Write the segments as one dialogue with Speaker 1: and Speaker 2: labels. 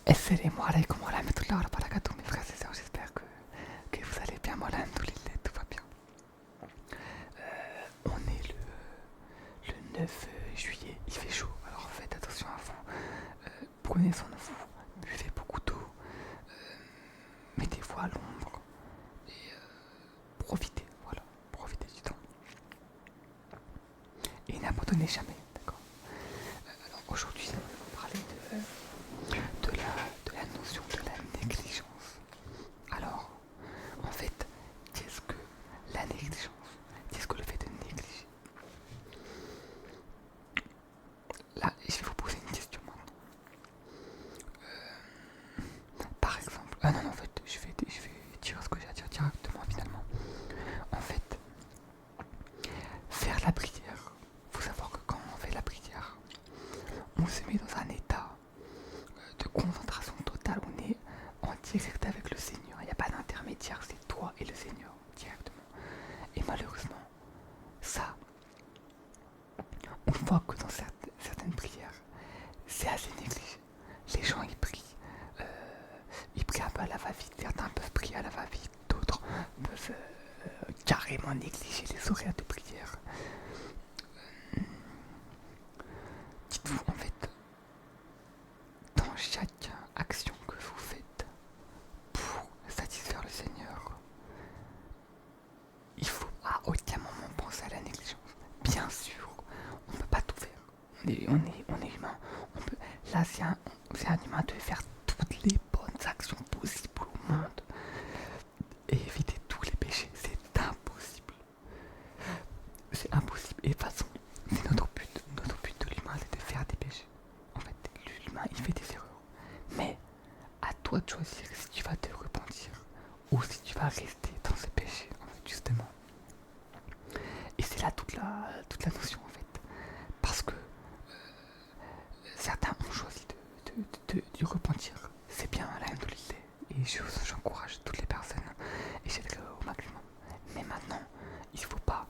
Speaker 1: Assalamu alaikum wa rahmatullahi wa barakatuh, mes frères et sœurs, j'espère que vous allez bien, moi alhamdoulilah, tout va bien. On est le 9 juillet, il fait chaud, alors faites attention à vous, prenez soin de vous, buvez beaucoup d'eau, mettez-vous à l'ombre et profitez, voilà, profitez du temps. Et n'abandonnez jamais, d'accord. Alors aujourd'hui, on va parler de la notion de la négligence. Alors, en fait, qu'est-ce que la négligence? Qu'est-ce que le fait de négliger? Là, je vais vous poser une question maintenant. Par exemple, ah non, en fait, je vais dire ce que j'ai à dire directement finalement. En fait, faire la prière, faut savoir que quand on fait la prière, on se met dans un état de concentration totale, on est en direct avec le Seigneur, il n'y a pas d'intermédiaire, c'est toi et le Seigneur directement. Et malheureusement, ça, on voit que dans certaines prières, c'est assez négligé. Les gens euh, ils prient un peu à la va-vite, certains peuvent prier à la va-vite, d'autres peuvent carrément négliger les horaires de prière. Dites-vous en fait, dans chaque action que vous faites pour satisfaire le Seigneur, il faut à aucun moment penser à la négligence. Bien sûr, on ne peut pas tout faire. On est humain. Là, c'est un humain de faire toutes les bonnes actions possibles au monde et éviter tous les péchés. C'est impossible. C'est impossible. Et de toute façon, c'est notre but. Notre but de l'humain, c'est de faire des péchés. En fait, l'humain, il fait des erreurs. Mais à toi de choisir si tu vas te repentir ou si tu vas rester dans ce péché, en fait, justement. Et c'est là toute la notion, en fait. Parce que certains ont choisi de repentir. C'est bien, alhamdoulilah. Et j'encourage toutes les personnes et j'aiderai au maximum. Mais maintenant, il ne faut pas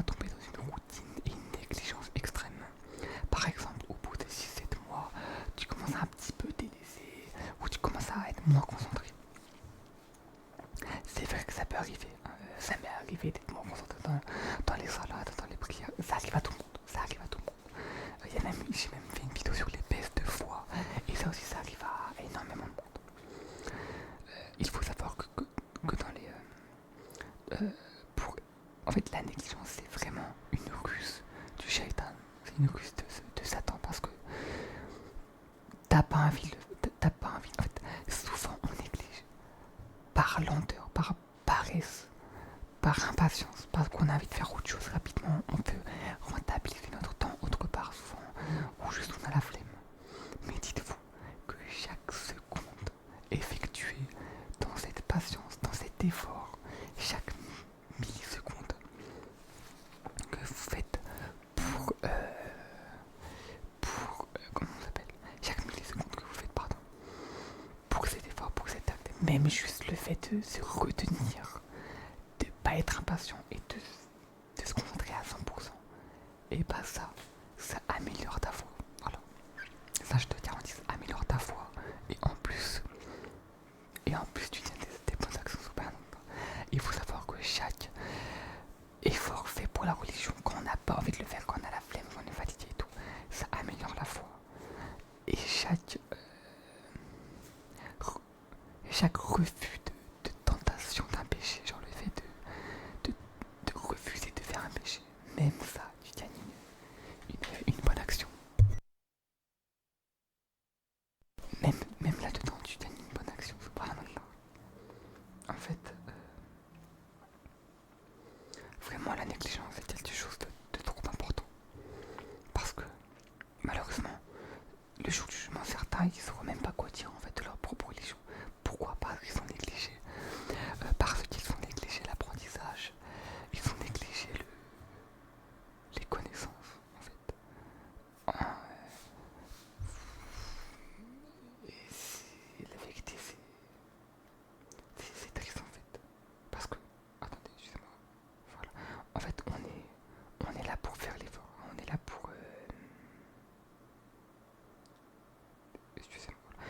Speaker 1: tomber dans une routine et une négligence extrême. Par exemple, au bout de 6-7 mois, tu commences à un petit peu délaisser ou tu commences à être moins concentré. C'est vrai que ça peut arriver. Ça m'est arrivé d'être moins concentré dans les salades, dans les prières. Ça arrive à tout le monde. Ça arrive à tout le monde. J'ai même fait une vidéo sur les baisses de foi. Et ça aussi, ça arrive à énormément de monde. Il faut savoir que dans les... en fait, la négligence, c'est vraiment une ruse du shaitan. C'est une ruse de Satan parce que t'as pas envie. En fait, souvent, on néglige par lenteur, par paresse, par impatience, parce qu'on a envie de faire autre chose rapidement. On peut rentabiliser notre temps autre part souvent, ou juste on a la flemme. Mais dites-vous que chaque seconde effectuée dans cette patience, dans cet effort, chaque milliseconde que vous faites comment on s'appelle, chaque milliseconde que vous faites, pardon, pour cet effort, pour cet acte, même juste le fait de se retenir, de pas être impatient et de se concentrer à 100%, et bah ça améliore ta foi. Voilà. Ça, je te garantis, ça améliore ta foi. Et en plus, tu tiens des bonnes actions. Il faut savoir que chaque effort fait pour la religion, quand on n'a pas envie de le faire, quand on a la flemme, quand on est fatigué et tout, ça améliore la foi. Et chaque refus de tentation d'un péché, genre le fait de refuser de faire un péché, même ça, tu gagnes une bonne action. Même là-dedans, tu gagnes une bonne action, subhanallah. En fait, vraiment, la négligence est quelque chose de trop important. Parce que, malheureusement, le jour du jugement, certains, ils ne sauront même pas quoi dire en fait de leur propre religion. Pourquoi? Parce qu'ils ont négligé. Parce qu'ils ont négligé l'apprentissage. Ils ont négligé les connaissances, en fait. Et la vérité, c'est triste, en fait. Parce que, attendez, excusez-moi. Voilà. En fait, on est là pour faire l'effort. On est là pour... excusez-moi.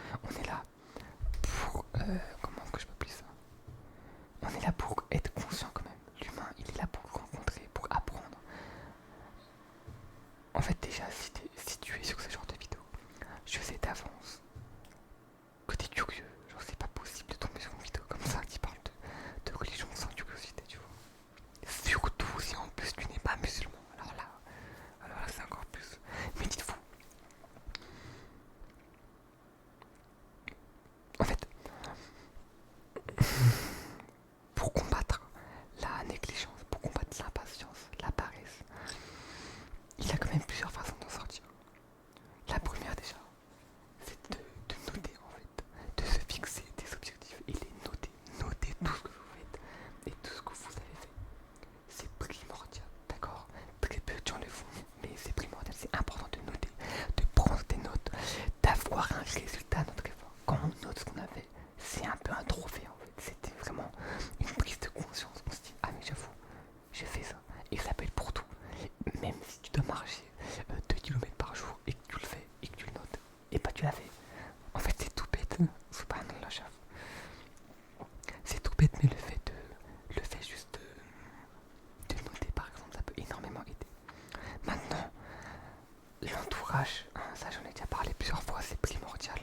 Speaker 1: ça j'en ai déjà parlé plusieurs fois, c'est primordial.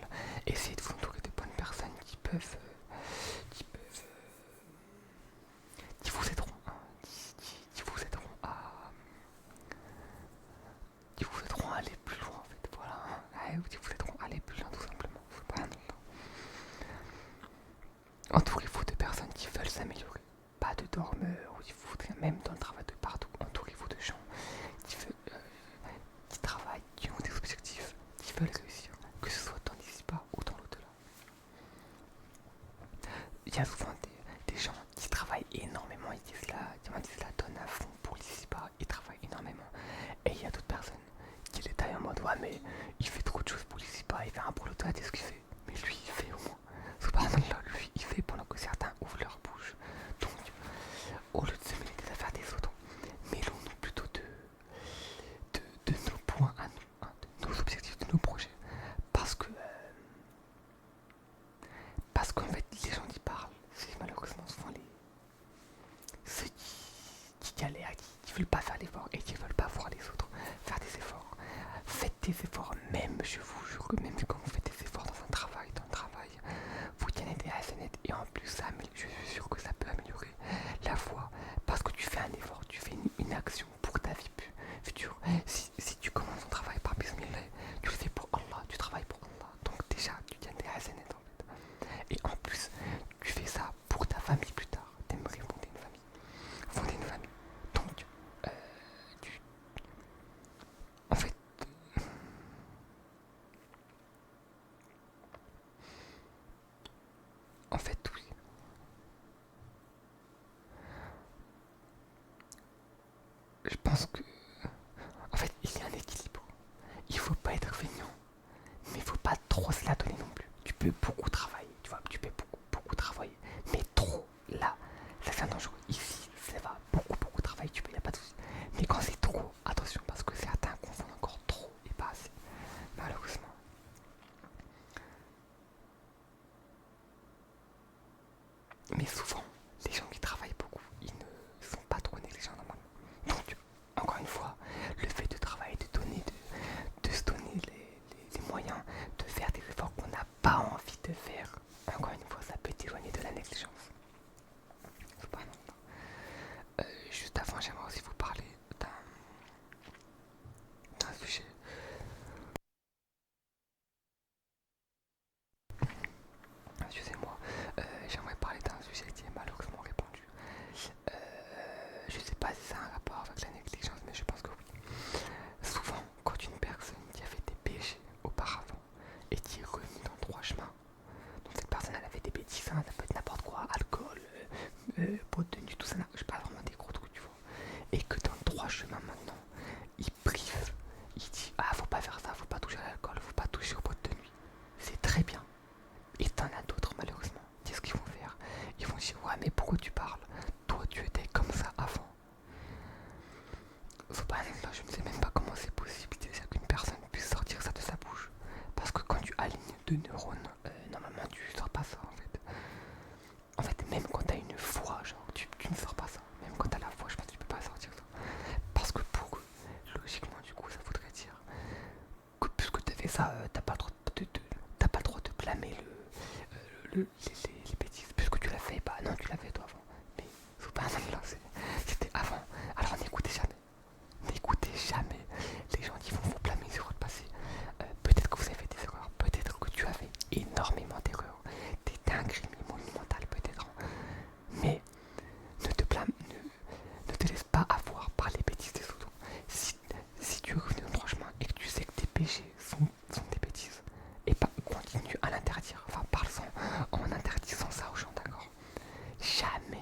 Speaker 1: Essayez de vous entourer de bonnes personnes qui peuvent, qui vous aideront, hein, qui vous aideront à aller plus loin en fait, voilà, hein, qui vous aideront à aller plus loin tout simplement. Voilà. Entourez-vous de personnes qui veulent s'améliorer, pas de dormeurs ou même dans le travail de partout. Entourez-vous de gens qui, qui travaillent, qui ont des objectifs, qui veulent réussir, que ce soit dans l'ici-bas ou dans l'au-delà. Il y a souvent des gens qui travaillent énormément, ils disent la donnent à fond pour l'ici-bas, ils travaillent énormément. Et il y a d'autres personnes qui les taillent en mode ouais mais il fait trop de choses pour l'ici-bas, il fait un pour l'au-delà, c'est ce qu'il fait. Mais lui il fait au moins. Subhanallah, lui il fait pendant que certains ouvrent leur bouche. Donc au lieu de se mêler des affaires des autres, mêlons-nous plutôt de nos points à nous, hein, de nos objectifs, de nos projets. Parce qu'en fait, les gens qui parlent, c'est malheureusement souvent ceux qui galèrent, qui veulent pas faire l'effort et qui veulent pas voir les autres faire des efforts. Faites des efforts, même, je vous jure que même quand vous faites des efforts dans le travail, vous gagnez des hasanettes et en plus, je suis sûr que ça peut améliorer la foi parce que tu fais un effort, tu fais une action pour ta vie future. Si tu commences ton travail par bismillah, tu le fais pour Allah, tu travailles pour Allah. Donc déjà, tu gagnes des hasanettes en fait. Et en plus, tu fais ça pour ta famille plus tard. T'aimerais fonder une famille. Fonder une famille. Donc, tu... en fait, oui. Je pense que, en fait, il y a un équilibre. Il faut pas être feignant, mais il faut pas trop se la donner non plus. Tu peux beaucoup travailler, tu vois, tu peux beaucoup travailler, mais trop, là, ça c'est dangereux. Ici, ça va beaucoup travailler, tu peux, y a pas de souci. Mais quand c'est trop, attention, parce que certains confondent encore trop et pas assez, malheureusement. Mais souvent, les gens qui travaillent beaucoup, ils ne sont pas trop négligents normalement. Donc, encore une fois, le fait de travailler, de se donner les moyens de faire des efforts qu'on n'a pas envie de faire, encore une fois, ça peut t'éloigner de la négligence. Juste avant, j'aimerais aussi vous parler d'un sujet. Excusez-moi, j'aimerais parler d'un sujet qui est malheureusement répandu. Je sais pas si c'est un rapport avec la négligence, mais je pense que oui. Souvent, quand une personne qui a fait des péchés auparavant et qui est revenue dans droit chemin, donc cette personne elle a fait des bêtises, hein, ça peut être n'importe quoi, alcool, boîte de nuit, tout ça, je parle vraiment des gros trucs, tu vois. Et que dans le droit chemin maintenant, il prive, il dit ah faut pas faire ça, faut pas toucher à l'alcool, faut pas toucher aux boîtes de nuit. C'est très bien. Et t'en as d'autres malheureusement. Qu'est-ce qu'ils vont faire? Ils vont dire ouais mais pourquoi tu parles? Toi tu étais comme ça avant. Subhanallah, je ne sais même pas comment c'est possible déjà qu'une personne puisse sortir ça de sa bouche. Parce que quand tu alignes deux neurones, normalement tu sors pas ça en fait. En fait, même quand t'as une foi, genre tu ne sors pas ça. Même quand t'as la foi, je pense que tu peux pas sortir ça. Parce que pour eux, logiquement du coup, ça voudrait dire que puisque t'as fait ça, t'as pas le droit t'as pas le droit de blâmer les bêtises. Puisque tu l'as fait, bah non, tu l'as fait toi avant. Mais subhanallah, c'était avant. Alors n'écoutez jamais. N'écoutez jamais les gens qui vont vous blâmer sur votre passé. Peut-être que vous avez fait des erreurs, peut-être que tu as fait énormément d'erreurs, des dingueries monumentales peut-être. Mais ne te blâme, ne te laisse pas avoir par les bêtises des autres. Si tu es revenu dans le droit chemin et que tu sais que tes péchés sont des bêtises, et pas continue à l'interdire. Enfin, parle-en en interdisant ça aux gens, d'accord? Jamais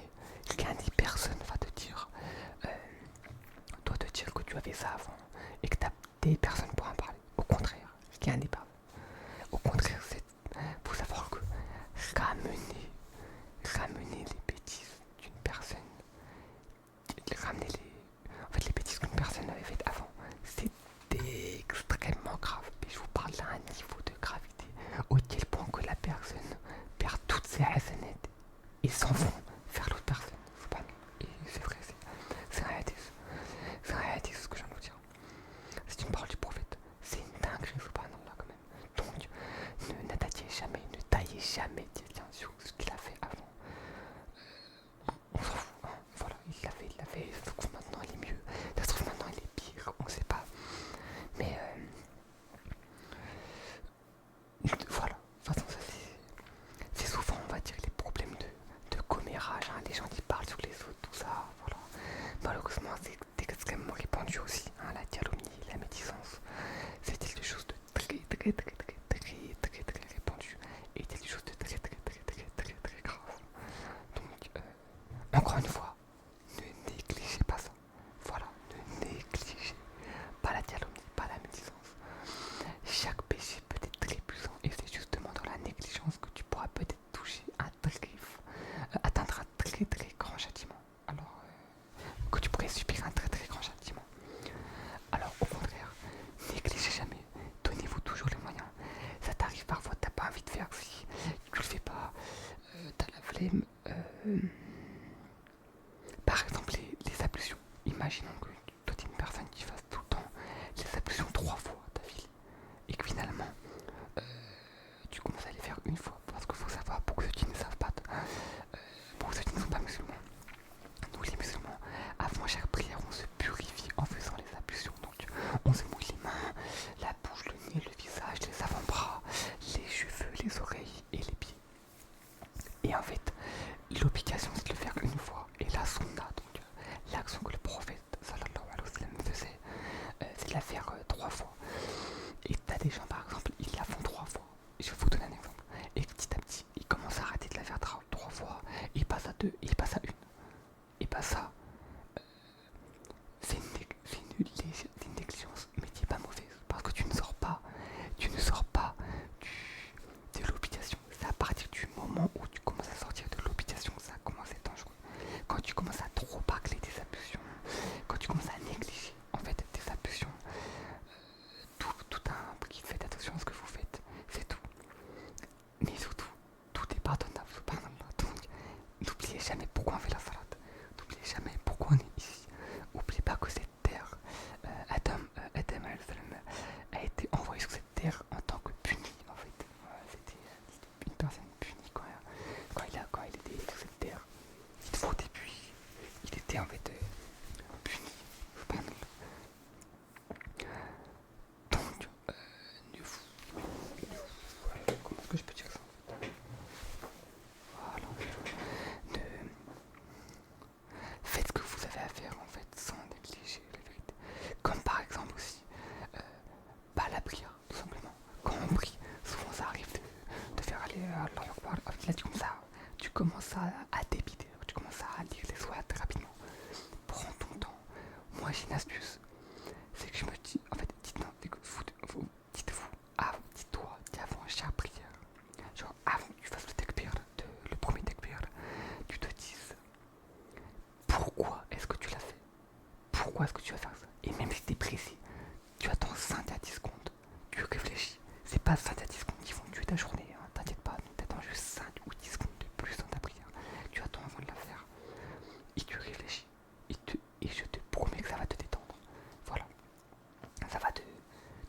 Speaker 1: par exemple, les ablutions. Imaginons que toi t'es une personne qui fasse tout le temps les ablutions 3 fois d'affilée et que finalement tu commences à les faire une fois. Parce qu'il faut savoir, pour ceux qui ne savent pas, pour ceux qui ne sont pas musulmans, nous les musulmans, avant chaque prière, on se purifie en faisant les ablutions. Donc on se mouille les mains, la bouche, le nez, le visage, les avant-bras, les cheveux, les oreilles et les pieds. Et en fait, l'obligation c'est de le faire une fois. Et la sunna, donc l'action que le prophète sallallahu alayhi wa sallam faisait, c'est de la faire 3 fois. Et t'as des gens par exemple, ils la font 3 fois. Je vais vous donner un exemple. Et petit à petit, ils commencent à arrêter de la faire 3 fois. Ils passent à 2, et ils passent à 1. Et pas ça, c'est une négligence, mais qui n'est pas mauvaise. Parce que tu ne sors pas de l'obligation. C'est à partir du moment où tu commences à sortir de l'obligation que ça commence à être dangereux. Quand tu commences à trop bâcler tes ablutions, quand tu commences à négliger en fait tes ablutions, tout a un prix. Faites attention à ce que vous faites, c'est tout. Mais surtout, tout est pardonnable, subhanallah. Donc, n'oubliez jamais pourquoi on fait la salade. N'oubliez jamais pourquoi on est ici. N'oubliez pas que cette terre, Adam a été envoyé sur cette terre en tant que puni, en fait. C'était une personne punie quand il était sur cette terre. Au début, il était en fait puni. Donc, comment est-ce que je peux dire ça en fait? Voilà. Ne... Faites ce que vous avez à faire en fait sans négliger la vérité. Comme par exemple aussi, la prière, tout simplement. Quand on prie, souvent ça arrive de faire aller Allah Akbar. Là tu commences à débiter, tu commences à lire les sourates très rapidement. Prends ton temps. Moi j'ai une astuce, c'est que je me dis, en fait, dites-toi qu'avant chaque prière, genre avant que tu fasses le premier takbir, tu te dises pourquoi est-ce que tu l'as fait, pourquoi est-ce que tu vas faire ça. Et même si t'es précis, tu attends 5 à 10 secondes, tu réfléchis. C'est pas 5 à 10 secondes qui vont tuer ta journée, hein, t'inquiète pas, t'attends juste 5 ou 10 secondes de plus dans ta prière. Tu attends avant de la faire et tu réfléchis. Et je te promets que ça va te détendre. Voilà. Ça va te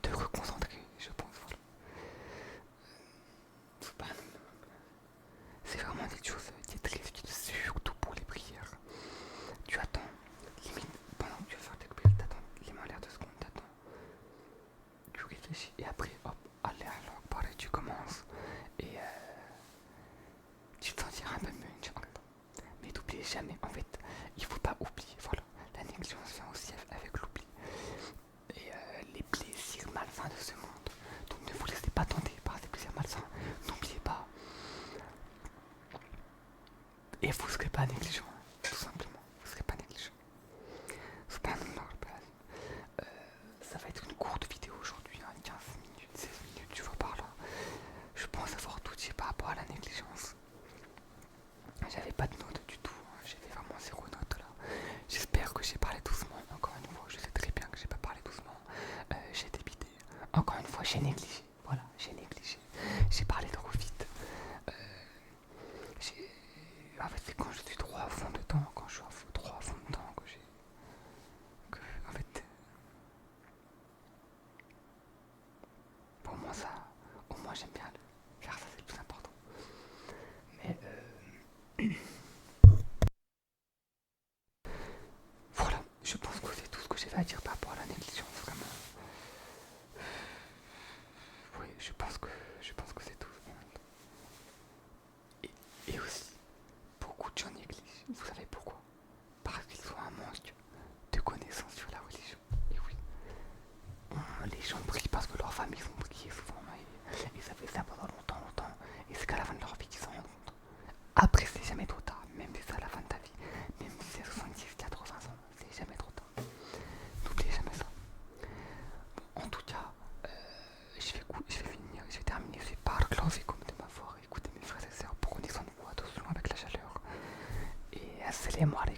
Speaker 1: reconcentrer, je pense. Voilà. C'est vraiment des choses qui est très utiles, surtout pour les prières. Tu attends, limite, pendant que tu vas faire tes prières, t'attends les mains à l'air 2 secondes, t'attends. Tu réfléchis et après, hop, allez, alors, pareil, tu commences. Et tu te sentiras un peu mieux, Inch'Allah. Mais n'oubliez jamais, en fait, il faut pas oublier, voilà. La négligence vient aussi avec l'oubli. Et les plaisirs malsains de ce monde. Donc ne vous laissez pas tenter par ces plaisirs malsains. N'oubliez pas. Et vous ne serez pas négligent, tout simplement. Vous ne serez pas négligent. Subhanallah. Ça va être une courte vidéo aujourd'hui, hein, 15 minutes, 16 minutes, tu vois par là. Je pense avoir tout dit par rapport à la négligence. J'avais pas de notes du tout, hein, j'avais vraiment 0 note là. J'espère que j'ai parlé doucement, encore une fois, je sais très bien que j'ai pas parlé doucement. J'ai débité, encore une fois, j'ai négligé. Voilà, j'ai négligé. J'ai parlé trop vite. En fait, c'est quand je suis trop à fond dedans, quand je suis trop à fond dedans que j'ai. En fait, pour moi, ça, au moins, j'aime bien faire ça, c'est le plus important. Mais voilà, je pense que c'est tout ce que j'avais à dire par rapport à la négligence, vraiment. Oui, je pense que c'est tout. Et aussi, beaucoup de gens négligent. Vous savez pourquoi? Parce qu'ils ont un manque de connaissances sur la religion. Et oui, les gens prient parce que leurs familles ont prié souvent. Et ça fait ça pendant longtemps. Et c'est qu'à la fin de leur vie qu'ils s'en rendent compte. Après, c'est jamais trop tard. Même si c'est à la fin de ta vie. Même si c'est 70, 80 ans. C'est jamais trop tard. N'oubliez jamais ça. Bon, en tout cas, je vais terminer ces barakallahu fikum de m'avoir écouté, mes frères et sœurs. Prenez soin de vous, attention avec la chaleur. Et assalamu alaikum.